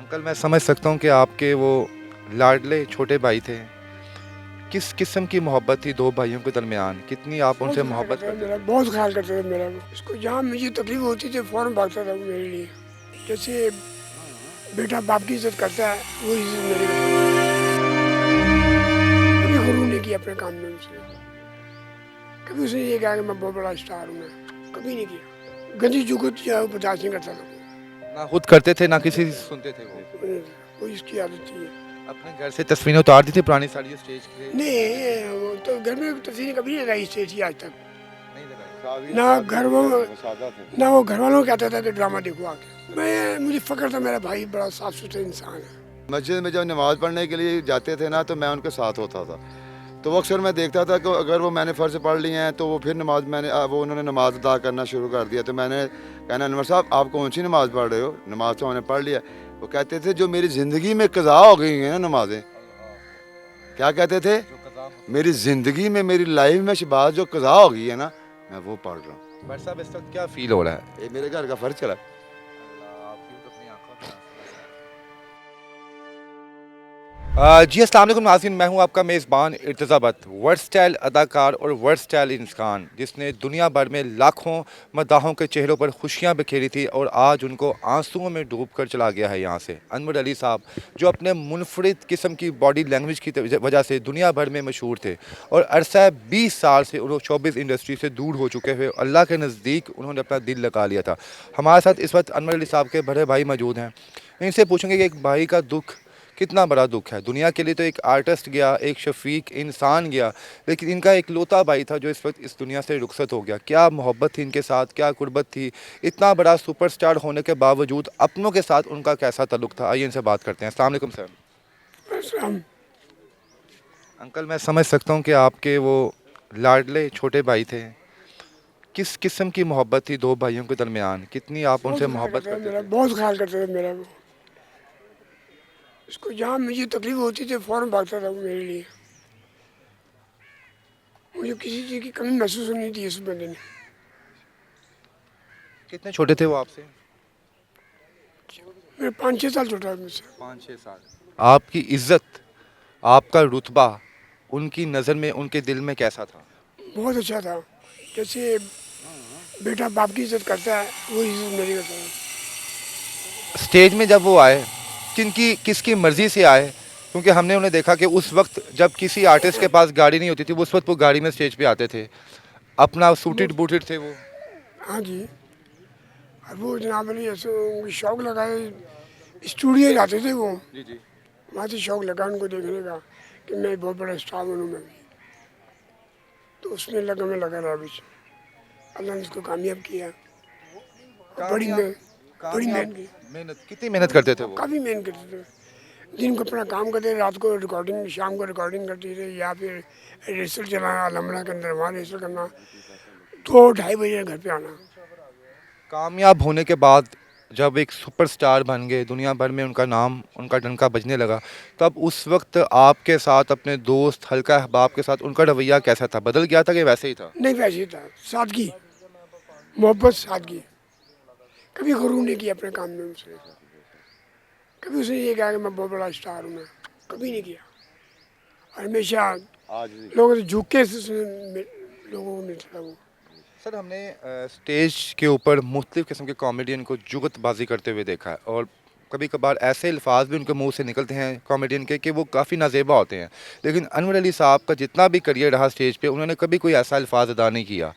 Uncle मैं समझ सकता हूँ कि आपके वो लाडले छोटे भाई थे। किस किस्म की मोहब्बत थी दो भाइयों के दरमियान? कितनी आप बहुत उनसे ख्याल मोहब्बत करता था करते मेरा, थे? बहुत ख्याल करता था मेरा वो। उसको जहाँ मुझे तकलीफ होती थी फ़ौरन भागता था वो मेरे लिए। जैसे बेटा बाप की इज़्ज़त करता है, वो इज़्ज़त मेरी करता था। कभी गुरूर नहीं किया अपने काम में उसने। कभी उसने ये कहा कि मैं बहुत बड़ा स्टार हूँ मैं, कभी नहीं किया। गंदी जुगत जो है वो बर्दाश्त नहीं करता था वो। ना खुद करते थे, ना किसी से सुनते थे वो। वो इसकी आदत थी। अपने घर से तस्वीरें उतार दी थी पुरानी सारी स्टेज पे? नहीं, वो तो घर में तस्वीरें कभी नहीं लगाई स्टेज की आज तक। नहीं लगाई। ना घर वो ना वो घर वालों को कहता था कि ड्रामा देखो आके। मुझे फ़क्र था मेरा भाई बड़ा साफ सुथरा इंसान है। मस्जिद में जब नमाज़ पढ़ने के लिए जाते थे ना तो मैं उनके साथ होता था। तो वो अक्सर मैं देखता था कि अगर वो मैंने फ़र्ज़ पढ़ लिए हैं तो वो फिर नमाज़ वो उन्होंने नमाज़ अदा करना शुरू कर दिया। तो मैंने कहना अनवर साहब आप कौन सी नमाज़ पढ़ रहे हो? नमाज़ तो मैंने पढ़ लिया। वो कहते थे जो मेरी ज़िंदगी में क़ज़ा हो गई हैं ना नमाज़ें। क्या कहते थे? मेरी ज़िंदगी में मेरी लाइफ में शबाज़ जो क़ज़ा हो गई है ना मैं वो पढ़ रहा हूँ। भाई साहब इस वक्त क्या फील हो रहा है? ये मेरे घर का फ़र्ज़ चला। जी अस्सलाम वालेकुम नाज़रीन, मैं हूं आपका मेज़बान इर्तज़ा भट्ट। वर्सटाइल अदाकार और वर्सटाइल इंसान जिसने दुनिया भर में लाखों मद्दाहों के चेहरों पर खुशियां बिखेरी थी और आज उनको आंसुओं में डूब कर चला गया है यहाँ से। अनवर अली साहब जो अपने मुनफरिद किस्म की बॉडी लैंग्वेज की वजह से दुनिया भर में मशहूर थे और अरसा 20 साल से उन्होंने शोबिज़ इंडस्ट्री से दूर हो चुके हुए अल्लाह के नज़दीक उन्होंने अपना दिल लगा लिया था। हमारे साथ इस वक्त अनवर अली साहब के बड़े भाई मौजूद हैं। इनसे पूछेंगे कि एक भाई का दुख कितना बड़ा दुख है। दुनिया के लिए तो एक आर्टिस्ट गया, एक शफीक इंसान गया, लेकिन इनका एक लौता भाई था जो इस वक्त इस दुनिया से रुखसत हो गया। क्या मोहब्बत थी इनके साथ, क्या कुर्बत थी। इतना बड़ा सुपरस्टार होने के बावजूद अपनों के साथ उनका कैसा ताल्लुक था, आइए इनसे बात करते हैं। अस्सलाम वालेकुम सर। हम अंकल मैं समझ सकता हूँ कि आपके वो लाडले छोटे भाई थे। किस किस्म की मोहब्बत थी दो भाइयों के दरमियान? कितनी आप बहुत उनसे ख्याल मोहब्बत करता था करते मेरा, थे? बहुत ख्याल करता था मेरा वो। उसको जहाँ मुझे तकलीफ होती थी फ़ौरन भागता था वो मेरे लिए। मुझे किसी चीज़ की कमी महसूस नहीं थी इस बंदे ने। कितने छोटे थे वो आपसे? मेरे 5-6 साल छोटा है मुझसे। 5-6 साल। आपकी इज्जत, आपका रुतबा उनकी नज़र में, उनके दिल में कैसा था? बहुत अच्छा था। जैसे बेटा बाप की इज़्ज़त करता है, वो इज़्ज़त मेरी करता था। स्टेज में जब वो आए, किनकी किसकी मर्ज़ी से आए? क्योंकि हमने उन्हें देखा कि उस वक्त जब किसी आर्टिस्ट के पास गाड़ी नहीं होती थी, वो उस वक्त वो गाड़ी में स्टेज पे आते थे। अपना सूटेड बहुत बूटेड थे वो। हाँ जी। और वो जनाब अली ऐसे उनको शौक लगा है, स्टूडियो जाते थे वो। जी जी। वहाँ से शौक लगा उनको देखने का कि मैं बहुत बड़ा स्टार बनूँ मैं भी। तो उसमें लगा रहा बीच। अल्लाह ने उसको कामयाब किया। और कामयाब बड़ी कामयाब मेहनत की। मेहनत, कितनी मेहनत करते थे वो? काफ़ी मेहनत करते थे। दिन को अपना काम करते, रात को रिकॉर्डिंग, शाम को रिकॉर्डिंग करते थे या फिर रिहर्सल चलाना अलमरा के अंदर, वहाँ रिहर्सल करना, 2-2:30 बजे घर पे आना। कामयाब होने के बाद जब एक सुपरस्टार बन गए, दुनिया भर में उनका नाम, उनका डंका बजने लगा, तब उस वक्त आपके साथ, अपने दोस्त, हल्का अहबाब के साथ उनका रवैया कैसा था? बदल गया था कि वैसे ही था? नहीं वैसे ही था, सादगी, मोहब्बत, सादगी। कभी गुरूर नहीं किया अपने काम में उसने। कभी उसने ये कहा कि मैं बहुत बड़ा स्टार हूँ मैं, कभी नहीं किया। और हमेशा आज भी लोगों से झुक के लोगों को मिलता था वो। सर हमने स्टेज के ऊपर मुख्तलिफ़ किस्म के कॉमेडियन को जुगतबाजी करते हुए देखा है और कभी कभार ऐसे अल्फाज भी उनके मुंह से निकलते हैं कॉमेडियन के कि वो काफ़ी नाजेबा होते हैं। लेकिन अनवर अली साहब का जितना भी करियर रहा स्टेज पे, उन्होंने कभी कोई ऐसा अल्फाज अदा नहीं किया।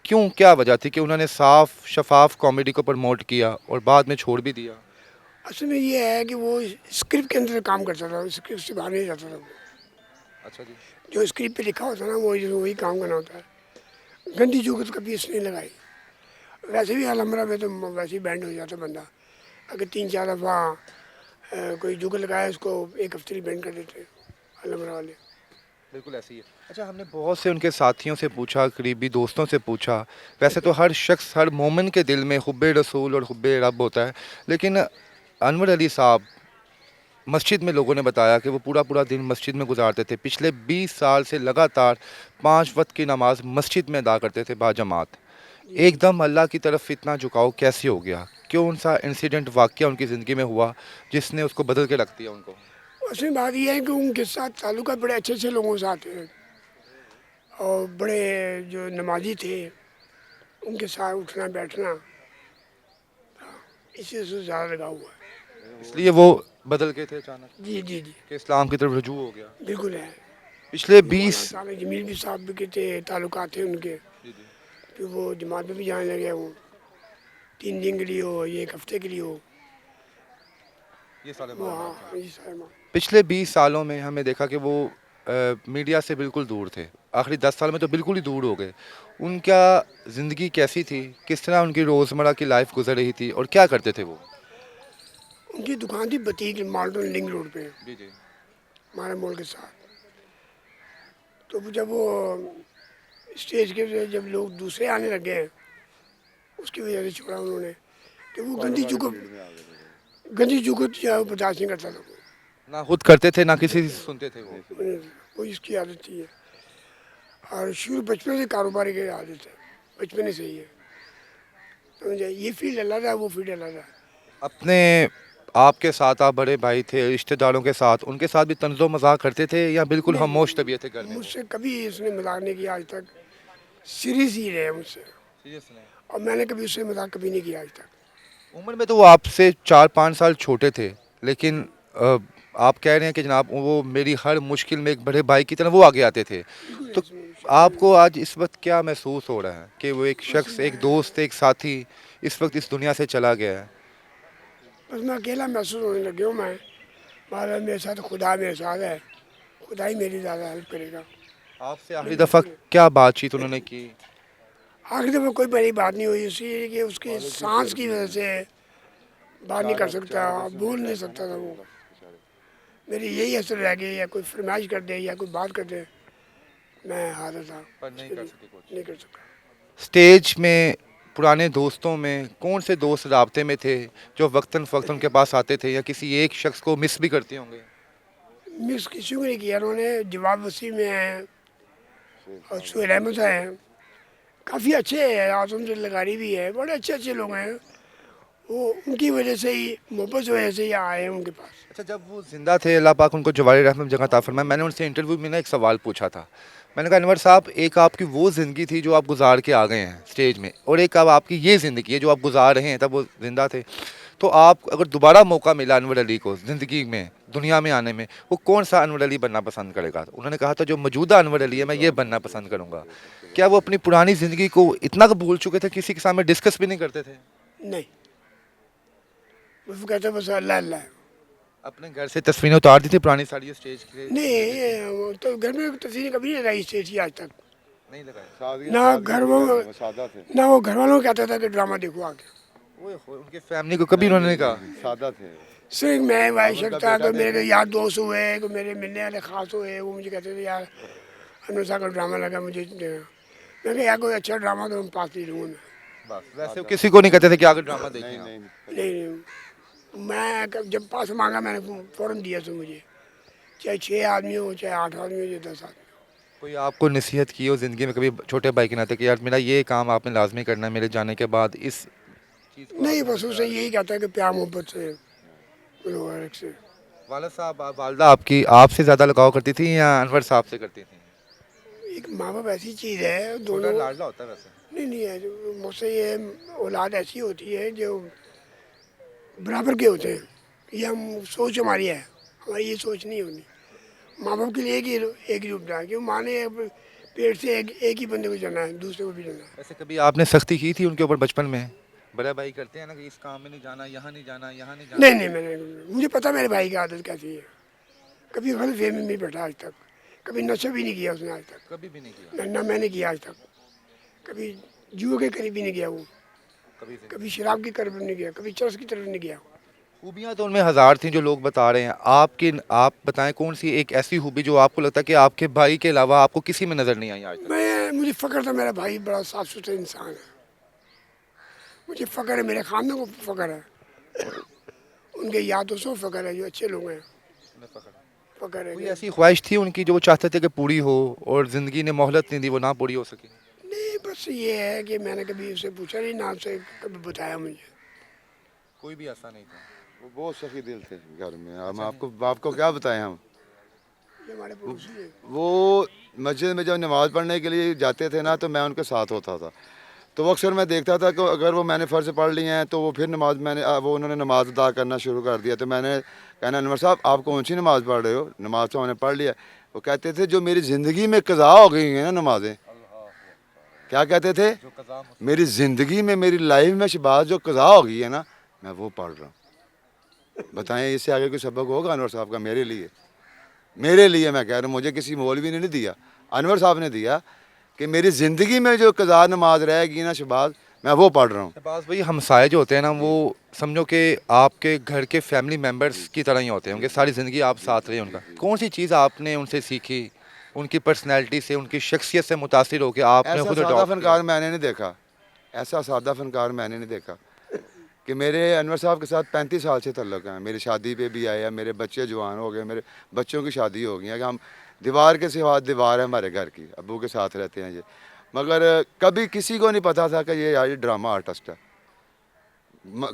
क्यों, क्या वजह थी कि उन्होंने साफ शफाफ कॉमेडी को प्रमोट किया और बाद में छोड़ भी दिया? असल में ये है कि वो स्क्रिप्ट के अंदर काम करता था, स्क्रिप्ट से बाहर नहीं जाता था वो। अच्छा जी। जो स्क्रिप्ट पे लिखा होता है ना वही वही काम करना होता है। गंदी जुगत कभी इसने नहीं लगाई। वैसे भी अलमरा में तो वैसे ही बैंड हो जाता बंदा। अगर 3-4 दफ़ा कोई जुगत लगाया उसको एक हफ्ते ही बैंड कर देते अलमरा वाले। बिल्कुल ऐसी है। अच्छा हमने बहुत से उनके साथियों से पूछा, करीबी दोस्तों से पूछा, वैसे तो हर शख्स, हर मोमिन के दिल में हुब्बे रसूल और हुब्बे रब होता है, लेकिन अनवर अली साहब, मस्जिद में लोगों ने बताया कि वो पूरा पूरा दिन मस्जिद में गुजारते थे। पिछले 20 साल से लगातार 5 वक्त की नमाज मस्जिद में अदा करते थे बाजमात। जी। एकदम अल्लाह की तरफ इतना झुकाव कैसे हो गया? کون سا انسیڈنٹ واقعہ ان کی زندگی میں ہوا جس نے اس کو بدل کے رکھ دیا ان کو؟ اصل بات یہ ہے کہ ان کے ساتھ تعلقات بڑے اچھے اچھے لوگوں سے آتے ہیں اور بڑے جو نمازی تھے ان کے ساتھ اٹھنا بیٹھنا اسی سے زیادہ لگا ہوا ہے. اس لیے وہ بدل گئے تھے اچانک جی جی جی کہ اسلام کی طرف رجوع ہو گیا. بالکل ہے. پچھلے مولانا 20 صاحب جمیل بھی صاحب کے تھے تعلقات تھے ان کے. پھر وہ جماعت میں بھی جانے لگے. وہ 3 دن کے لیے ہو یا 1 ہفتے کے لیے ہو. وہ ہاں یہ سارے پچھلے 20 سالوں میں ہم نے دیکھا کہ وہ میڈیا سے بالکل دور تھے. آخری 10 سال میں تو بالکل ہی دور ہو گئے. ان کا زندگی کیسی تھی؟ کس طرح ان کی روزمرہ کی لائف گزر رہی تھی اور کیا کرتے تھے وہ؟ ان کی دکان تھی بتیک مالٹن لنک روڈ پہ جی جی. ہمارے مول کے ساتھ. تو جب وہ اسٹیج کے جب لوگ دوسرے آنے لگے ہیں اس کی وجہ سے چھوڑا انہوں نے کہ وہ گندی جگت جو ہے وہ برداشت نہیں کرتا تھا. نہ خود کرتے تھے نہ کسی سے سنتے تھے وہ. وہ اس کی عادت تھی. اور شروع بچپن سے کاروباری کی عادت ہے. بچپن سے ہی ہے. سمجھے یہ فیلڈ الگ ہے وہ فیلڈ الگ ہے. اپنے آپ کے ساتھ آپ بڑے بھائی تھے رشتہ داروں کے ساتھ ان کے ساتھ بھی طنز و مذاق کرتے تھے یا بالکل خاموش طبیعت تھے گھر میں؟ مجھ سے کبھی اس نے مذاق نہیں کیا آج تک. سیریس ہی رہے مجھ سے. اور میں نے کبھی اس سے مذاق کبھی نہیں کیا آج تک. عمر میں تو وہ آپ سے 4-5 سال چھوٹے تھے لیکن آپ کہہ رہے ہیں کہ جناب وہ میری ہر مشکل میں ایک بڑے بھائی کی طرح وہ آگے آتے تھے. تو آپ کو آج اس وقت کیا محسوس ہو رہا ہے کہ وہ ایک شخص ایک دوست ایک ساتھی اس وقت اس دنیا سے چلا گیا ہے؟ بس میں اکیلا محسوس ہونے لگے ہوں. میں مہاراج میرے ساتھ خدا میرے ساتھ ہے. خدا ہی میری زیادہ ہیلپ کرے گا. آپ سے آخری دفعہ کیا بات چیت انہوں نے کی؟ آخری دفعہ کوئی بڑی بات نہیں ہوئی. اسی لیے کہ اس کی سانس کی وجہ سے بات نہیں کر سکتا بول نہیں سکتا تھا وہ. میری یہی اثر رہ گئی یا کوئی فرمائش کر دے یا کوئی بات کر دے میں حاضر تھا. نہیں کر سکا. اسٹیج میں پرانے دوستوں میں کون سے دوست رابطے میں تھے جو وقتاً فوقتاً ان کے پاس آتے تھے یا کسی ایک شخص کو مس بھی کرتے ہوں گے؟ مس کسی کو نہیں کیا انہوں نے. جواب وسیم ہیں اور سہیل احمد ہیں. کافی اچھے ہیں. اعظم لغاری بھی ہے. بڑے اچھے اچھے لوگ ہیں. وہ ان کی وجہ سے ہی محبت کی وجہ سے ہی آئے ہیں ان کے پاس. اچھا جب وہ زندہ تھے اللہ پاک ان کو جواری رحمت جگہ عطا فرمائے میں نے ان سے انٹرویو میں ایک سوال پوچھا تھا. میں نے کہا انور صاحب ایک آپ کی وہ زندگی تھی جو آپ گزار کے آ گئے ہیں اسٹیج میں اور ایک اب آپ کی یہ زندگی ہے جو آپ گزار رہے ہیں تب وہ زندہ تھے. تو آپ اگر دوبارہ موقع ملا انور علی کو زندگی میں دنیا میں آنے میں وہ کون سا انور علی بننا پسند کرے گا؟ انہوں نے کہا تھا جو موجودہ انور علی ہے میں یہ بننا پسند کروں گا. کیا وہ اپنی پرانی زندگی کو اتنا بھول چکے تھے کسی کے سامنے ڈسکس بھی نہیں کرتے تھے؟ نہیں وہ کہتے بس اللہ اللہ ہے. اپنے گھر سے تصویریں اتار دی تھی پرانی ساری اسٹیج کے؟ نہیں وہ تو گھر میں تصویریں کبھی نہیں لگائی اسٹیج کی آج تک. نہیں لگائے. نہ نہ وہ گھر والوں کو کہتا تھا کہ ڈرامہ دیکھو آ کے. ان کی فیملی کو کبھی انہوں نے کہا؟ سادہ تھے. صرف میں بھائی شک تھا کہ میرے یار دوست ہوئے کہ میرے ملنے والے خاص ہوئے وہ مجھے کہتے تھے یار انور صاحب کا ڈرامہ لگا مجھے دینا. میں کہ یار کوئی اچھا ڈرامہ تو ہم پاس نہیں لوں گا میں. ویسے وہ کسی کو نہیں کہتے تھے کہ آگے ڈرامہ دیکھیں. نہیں میں جب پاس مانگا میں نے فوراً دیا تو مجھے چاہے 6 آدمی ہو چاہے 8 آدمی ہو چاہے 10 آدمی ہو. کوئی آپ کو نصیحت کی ہو زندگی میں کبھی چھوٹے بھائی کے ناطے کہ یار میرا یہ کام آپ نے لازمی کرنا ہے میرے جانے کے بعد اس چیز کو؟ نہیں بس اسے یہی کہتا ہے کہ پیار محبت سے سے. والد صاحب والدہ آپ کی آپ سے زیادہ لگاؤ کرتی تھی یا انور صاحب سے کرتی تھیں؟ ایک ماں باپ ایسی چیز ہے دونوں لاڈلا ہوتا ہے ویسے. نہیں ہے مجھ سے یہ اولاد ایسی ہوتی ہے جو برابر کے ہوتے ہیں. یہ ہم سوچ ہماری ہے. ہماری یہ سوچ نہیں ہونی. ماں باپ کے لیے ایک ہی روپ ڈال کیوں ماں نے پیٹ سے ایک ہی بندے کو جانا ہے دوسرے کو بھی جانا ہے. ویسے کبھی آپ نے سختی کی تھی ان کے اوپر بچپن میں؟ بڑے بھائی کرتے ہیں نا کہ اس کام میں نہیں جانا یہاں نہیں جانا یہاں نہیں جانا. نہیں میں نے مجھے پتا میرے بھائی کی عادت کیسی ہے. کبھی غلط فہمی میں نہیں بیٹھا آج تک. کبھی نشہ بھی نہیں کیا اس نے آج تک. کبھی بھی نہیں کیا. نہ میں نے کیا آج تک. کبھی جوا کے قریب بھی نہیں گیا وہ. کبھی شراب کی طرف نہیں گیا. کبھی چرس کی طرف نہیں گیا. خوبیاں تو ان میں ہزار تھیں جو لوگ بتا رہے ہیں. آپ بتائیں کون سی ایک ایسی خوبی جو آپ کو لگتا ہے کہ آپ کے بھائی کے علاوہ آپ کو کسی میں نظر نہیں آئی آج تک؟ مجھے فخر تھا میرا بھائی بڑا صاف ستھرا انسان ہے. مجھے فخر ہے میرے خاندان کو فخر ہے. ان کے یاد دوستوں کو فخر ہے جو اچھے لوگ ہیں. فخر ہے. کوئی ایسی خواہش تھی ان کی جو وہ چاہتے تھے کہ پوری ہو اور زندگی نے مہلت نہیں دی وہ نہ پوری ہو سکی؟ نہیں بس یہ ہے کہ میں نے کبھی اسے پوچھا نہیں نہ اسے کبھی بتایا مجھے. कोई भी ऐसा नहीं था। वो बहुत सखी दिल थे घर में। हम आपको क्या बताएं हम। ये हमारे पड़ोसी है। वो मस्जिद में जब नमाज़ पढ़ने के लिए जाते थे ना तो मैं उनके साथ होता था। तो वो अक्सर मैं देखता था कि अगर वो मैंने फ़र्ज़ पढ़ लिए हैं तो वो फिर नमाज वो उन्होंने नमाज अदा करना शुरू कर दिया। तो मैंने कहना अनवर साहब आप कौन सी नमाज़ पढ़ रहे हो? नमाज तो हमने पढ़ लिया। वो कहते थे जो मेरी ज़िंदगी में क़ज़ा हो गई हैं ना नमाज़ें, क्या कहते थे, मेरी ज़िंदगी में मेरी लाइफ में शबाज जो क़ज़ा हो गई है ना मैं वो पढ़ रहा हूँ। बताएं इससे आगे कोई सबक होगा अनवर साहब का मेरे लिए? मेरे लिए मैं कह रहा हूँ, मुझे किसी मौलवी ने नहीं दिया, अनवर साहब ने दिया कि मेरी ज़िंदगी में जो क़ज़ा नमाज रहेगी ना शबाज मैं वो पढ़ रहा हूँ। शहबाज भाई, हमसाए जो होते हैं ना वो समझो कि आपके घर के फैमिली मेम्बर्स की तरह ही होते हैं, उनके सारी ज़िंदगी आप साथ रहे। उनका कौन सी चीज़ आपने उनसे सीखी, उनकी पर्सनैलिटी से, उनकी शख्सियत से मुतासिर होकर आपने ऐसा खुद सादा अडॉप्ट फनकार मैंने नहीं देखा, ऐसा सादा फनकार मैंने नहीं देखा कि मेरे अनवर साहब के साथ 35 साल से तल्लुक़ हैं। मेरी शादी पे भी आया, मेरे बच्चे जवान हो गए, मेरे बच्चों की शादी हो गई है कि हम दीवार के सिवा दीवार है हमारे घर की, अब्बू के साथ रहते हैं ये। मगर कभी किसी को नहीं पता था कि ये यार ये ड्रामा आर्टिस्ट है।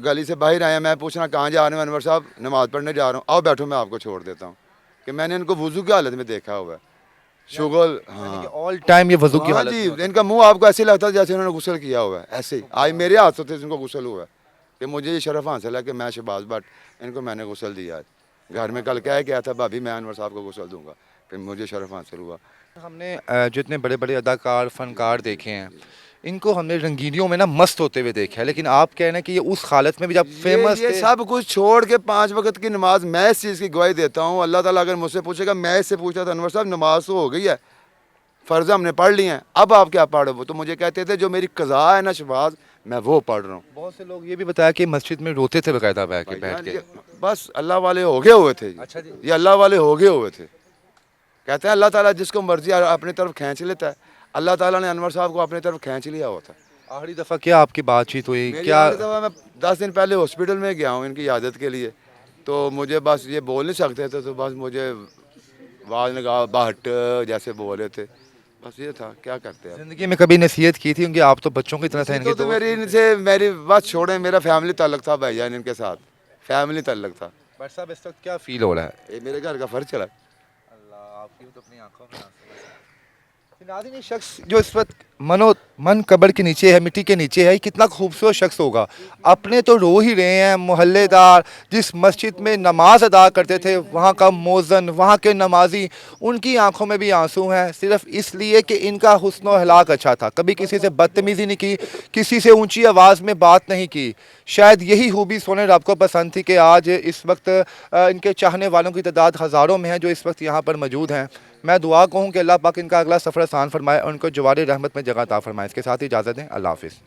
गली से बाहर आया, मैं पूछना कहाँ जा रहे हैं अनवर साहब? नमाज़ पढ़ने जा रहा हूँ। आओ बैठो मैं आपको छोड़ देता हूँ। कि मैंने इनको वुज़ू की हालत में देखा हुआ है, शुगल। हाँ ऑल टाइम ये वजू की हाँ हालत जी, में होता है। इनका मुंह आपको ऐसे लगता है जैसे उन्होंने गुस्ल किया हुआ है, ऐसे ही। आज मेरे हाथों से इनको गुस्ल हुआ है कि मुझे ये शरफ हासिल है कि मैं शहबाज भट्ट इनको मैंने गुस्ल दिया है। घर में कल कह गया था भाभी मैं अनवर साहब को गुस्ल दूंगा, फिर मुझे शरफ हासिल हुआ। हमने जितने बड़े बड़े अदाकार फनकार देखे हैं, इनको हमने रंगीनियों में ना मस्त होते हुए देखा है, लेकिन आप कह रहे हैं कि ये उस हालत में भी जब फेमस ये थे। सब कुछ छोड़ के 5 वक्त की नमाज, मैं इस चीज़ की गवाही देता हूँ। अल्लाह ताला अगर मुझसे पूछेगा, मैं इससे पूछता था अनवर साहब नमाज तो हो गई है, फ़र्ज़ हमने पढ़ लिए हैं, अब आप क्या पढ़ रहे हो? तो मुझे कहते थे जो मेरी क़ज़ा है ना शहबाज मैं वो पढ़ रहा हूँ। बहुत से लोग ये भी बताया कि मस्जिद में रोते थे बकायदा बैठ के बस अल्लाह वाले हो गए हुए थे। अच्छा जी। ये अल्लाह वाले हो गए हुए थे। कहते हैं अल्लाह ताला जिसको मर्जी अपनी तरफ खींच लेता है। अल्लाह ताला ने अनवर साहब को अपनी तरफ खींच लिया होता। आखिरी दफ़ा क्या आपकी बातचीत हुई? मेरी क्या आखिरी दफ़ा मैं 10 दिन पहले हॉस्पिटल में गया हूँ इनकी इयादत के लिए। तो मुझे बस ये बोल नहीं सकते थे, तो बस मुझे आवाज़ लगा भट्ट जैसे बोल रहे थे, बस ये था। क्या करते हैं ज़िंदगी में कभी नसीहत की थी उनकी? आप तो बच्चों की तरह थे इनके तो दोस्त। मेरी इनसे मेरी बस छोड़े, मेरा फैमिली ताल्लुक था भाईजान, इनके साथ फैमिली ताल्लुक था। बट साहब इस वक्त क्या फील हो रहा है? ये मेरे घर का फर्ज चला। अल्लाह आपकी तो अपनी आंखों में नाज़िन, ये शख्स जो इस वक्त मन कब्र के नीचे है, मिट्टी के नीचे है, ये कितना खूबसूरत शख्स होगा। अपने तो रो ही रहे हैं, मोहल्लेदार जिस मस्जिद में नमाज अदा करते थे वहाँ का मौज़न, वहाँ के नमाजी, उनकी आंखों में भी आंसू हैं, सिर्फ इसलिए कि इनका हुस्न हलाक अच्छा था। कभी किसी से बदतमीज़ी नहीं की, किसी से ऊंची आवाज़ में बात नहीं की। शायद यही खूबी सोने रब को पसंद थी कि आज इस वक्त इनके चाहने वालों की तादाद हज़ारों में है जो इस वक्त यहाँ पर मौजूद हैं। मैं दुआ कहूँ कि अल्लाह पाक इनका अगला सफ़र आसान फरमाए और उनको जवार रहमत में जगह अता फरमाए। इसके साथ ही इजाज़त दें, अल्लाह हाफ़िज़।